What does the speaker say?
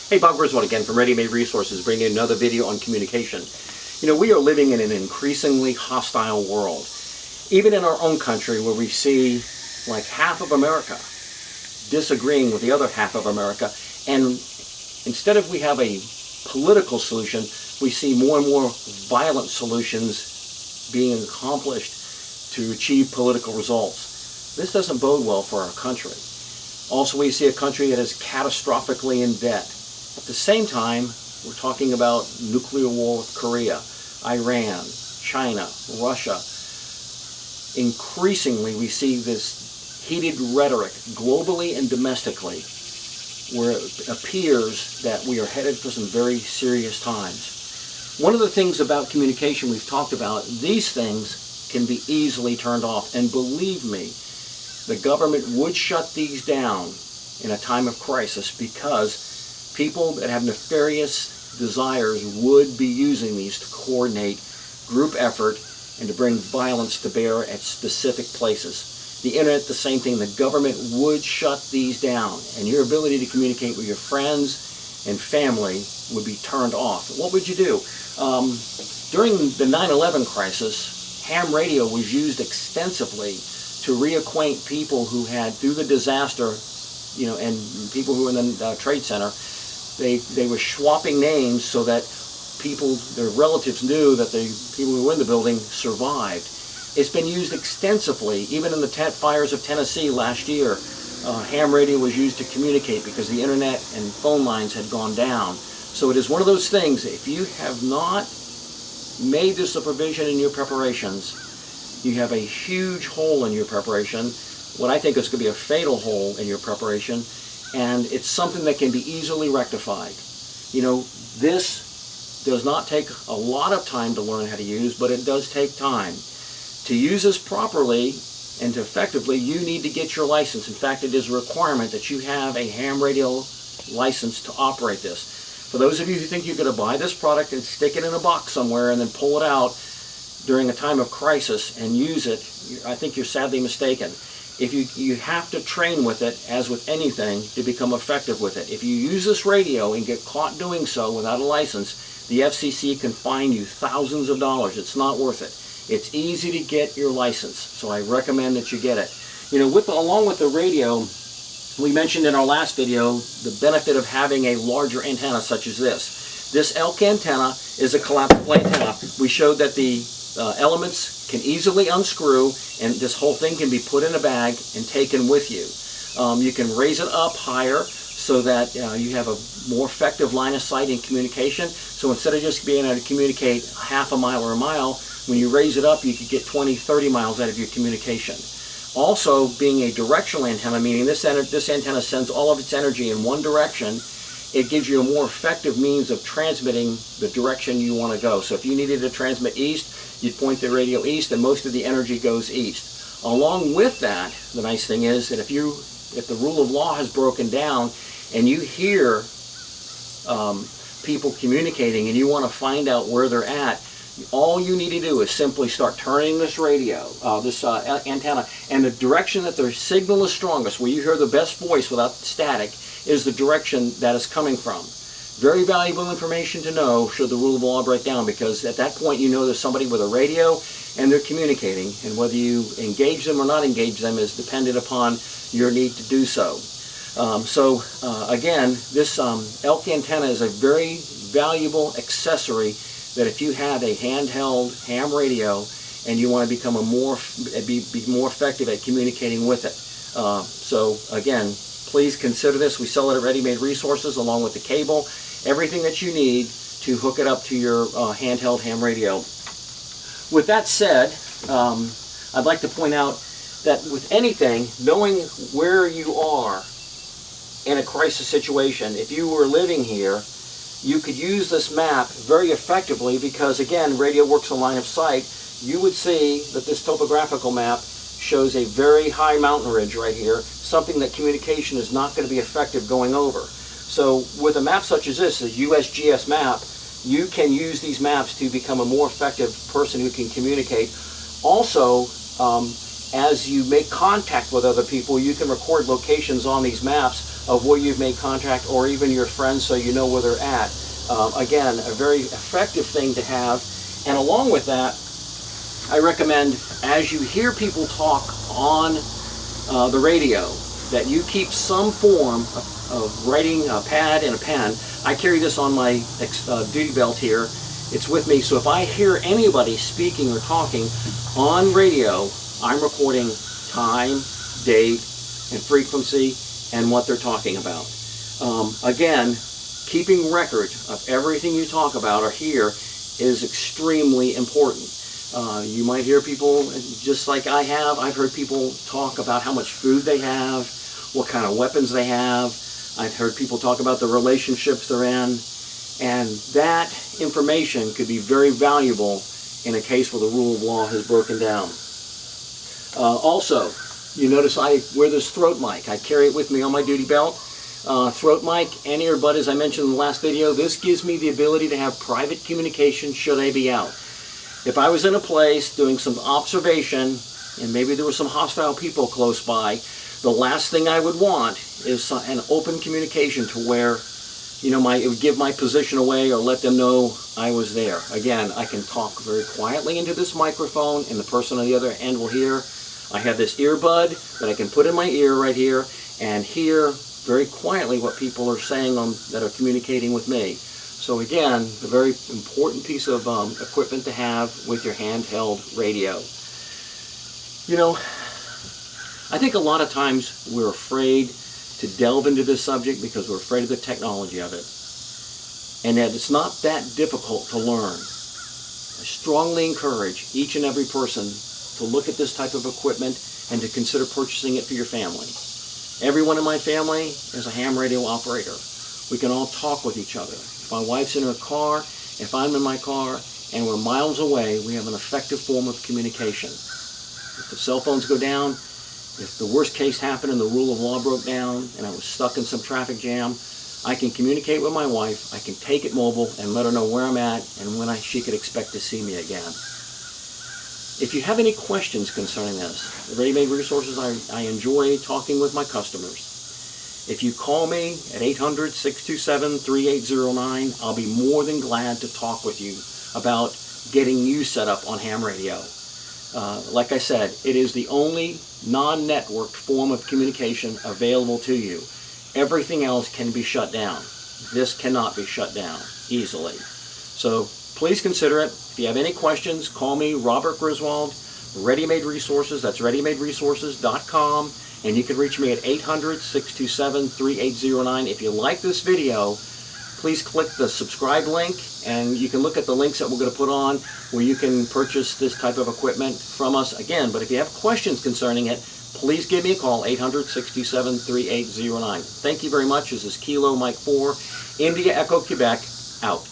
Hey, Bob Griswold again from Ready Made Resources, bringing another video on communication. You know, we are living in an increasingly hostile world. Even in our own country, where we see like half of America disagreeing with the other half of America, and instead of we have a political solution, we see more and more violent solutions being accomplished to achieve political results. This doesn't bode well for our country. Also, we see a country that is catastrophically in debt. At the same time, we're talking about nuclear war with Korea, Iran, China, Russia. Increasingly, we see this heated rhetoric globally and domestically, where it appears that we are headed for some very serious times. One of the things about communication we've talked about, these things can be easily turned off. And believe me, the government would shut these down in a time of crisis, because people that have nefarious desires would be using these to coordinate group effort and to bring violence to bear at specific places. The internet, the same thing. The government would shut these down, and your ability to communicate with your friends and family would be turned off. What would you do? During the 9/11 crisis, ham radio was used extensively to reacquaint people who had, through the disaster, you know, and people who were in the Trade Center. They were swapping names so that people, their relatives, knew that the people who were in the building survived. It's been used extensively, even in the fires of Tennessee last year. Ham radio was used to communicate because the internet and phone lines had gone down. So it is one of those things, if you have not made this a provision in your preparations, you have a huge hole in your preparation. What I think is going to be a fatal hole in your preparation. And it's something that can be easily rectified. You know, this does not take a lot of time to learn how to use, but it does take time. To use this properly and to effectively, you need to get your license. In fact, it is a requirement that you have a ham radio license to operate this. For those of you who think you're going to buy this product and stick it in a box somewhere and then pull it out during a time of crisis and use it, I think you're sadly mistaken. If you have to train with it, as with anything, to become effective with it. If you use this radio and get caught doing so without a license, the FCC can fine you thousands of dollars. It's not worth it. It's easy to get your license, so I recommend that you get it. You know, along with the radio, we mentioned in our last video the benefit of having a larger antenna such as this. This elk antenna is a collapsible antenna. We showed that the elements can easily unscrew, and this whole thing can be put in a bag and taken with you. You can raise it up higher so that you have a more effective line of sight in communication. So instead of just being able to communicate half a mile or a mile, when you raise it up, you could get 20, 30 miles out of your communication. Also, being a directional antenna, meaning this antenna sends all of its energy in one direction, it gives you a more effective means of transmitting the direction you want to go. So if you needed to transmit east, you'd point the radio east, and most of the energy goes east. Along with that, the nice thing is that if the rule of law has broken down and you hear people communicating and you want to find out where they're at, all you need to do is simply start turning this radio, this antenna, and the direction that the signal is strongest, where you hear the best voice without static, is the direction that is coming from. Very valuable information to know should the rule of law break down, because at that point you know there's somebody with a radio and they're communicating, and whether you engage them or not engage them is dependent upon your need to do so. Again, this elk antenna is a very valuable accessory that if you have a handheld ham radio and you want to become be more effective at communicating with it. Again, please consider this. We sell it at Ready Made Resources along with the cable, everything that you need to hook it up to your handheld ham radio. With that said, I'd like to point out that with anything, knowing where you are in a crisis situation, if you were living here, you could use this map very effectively, because again, radio works on line of sight. You would see that this topographical map shows a very high mountain ridge right here, something that communication is not going to be effective going over. So with a map such as this, the USGS Map, you can use these maps to become a more effective person who can communicate. Also, as you make contact with other people, you can record locations on these maps of where you've made contact, or even your friends, so you know where they're at. Again, a very effective thing to have. And along with that, I recommend, as you hear people talk on the radio, that you keep some form of writing, a pad and a pen. I carry this on my duty belt here. It's with me, so if I hear anybody speaking or talking on radio, I'm recording time, date, and frequency, and what they're talking about. Again, keeping record of everything you talk about or hear is extremely important. You might hear people, just like I have, I've heard people talk about how much food they have, what kind of weapons they have. I've heard people talk about the relationships they're in, and that information could be very valuable in a case where the rule of law has broken down. Also, you notice I wear this throat mic. I carry it with me on my duty belt. Throat mic and earbud, as I mentioned in the last video, this gives me the ability to have private communication should I be out. If I was in a place doing some observation, and maybe there were some hostile people close by, the last thing I would want is an open communication to where, you know, it would give my position away or let them know I was there. Again, I can talk very quietly into this microphone, and the person on the other end will hear. I have this earbud that I can put in my ear right here and hear very quietly what people are saying that are communicating with me. So again, a very important piece of equipment to have with your handheld radio. You know, I think a lot of times we're afraid to delve into this subject because we're afraid of the technology of it. And that it's not that difficult to learn. I strongly encourage each and every person to look at this type of equipment and to consider purchasing it for your family. Everyone in my family is a ham radio operator. We can all talk with each other. If my wife's in her car, if I'm in my car, and we're miles away, we have an effective form of communication. If the cell phones go down, if the worst case happened and the rule of law broke down and I was stuck in some traffic jam, I can communicate with my wife, I can take it mobile and let her know where I'm at and when she could expect to see me again. If you have any questions concerning this, the Ready-Made Resources, I enjoy talking with my customers. If you call me at 800-627-3809, I'll be more than glad to talk with you about getting you set up on ham radio. Like I said, it is the only non-networked form of communication available to you. Everything else can be shut down. This cannot be shut down easily. So please consider it. If you have any questions, call me, Robert Griswold, Ready-Made Resources. That's readymaderesources.com. And you can reach me at 800-627-3809. If you like this video, please click the subscribe link, and you can look at the links that we're going to put on where you can purchase this type of equipment from us again. But if you have questions concerning it, please give me a call, 800-627-3809. Thank you very much. This is Kilo Mike 4, India Echo, Quebec, out.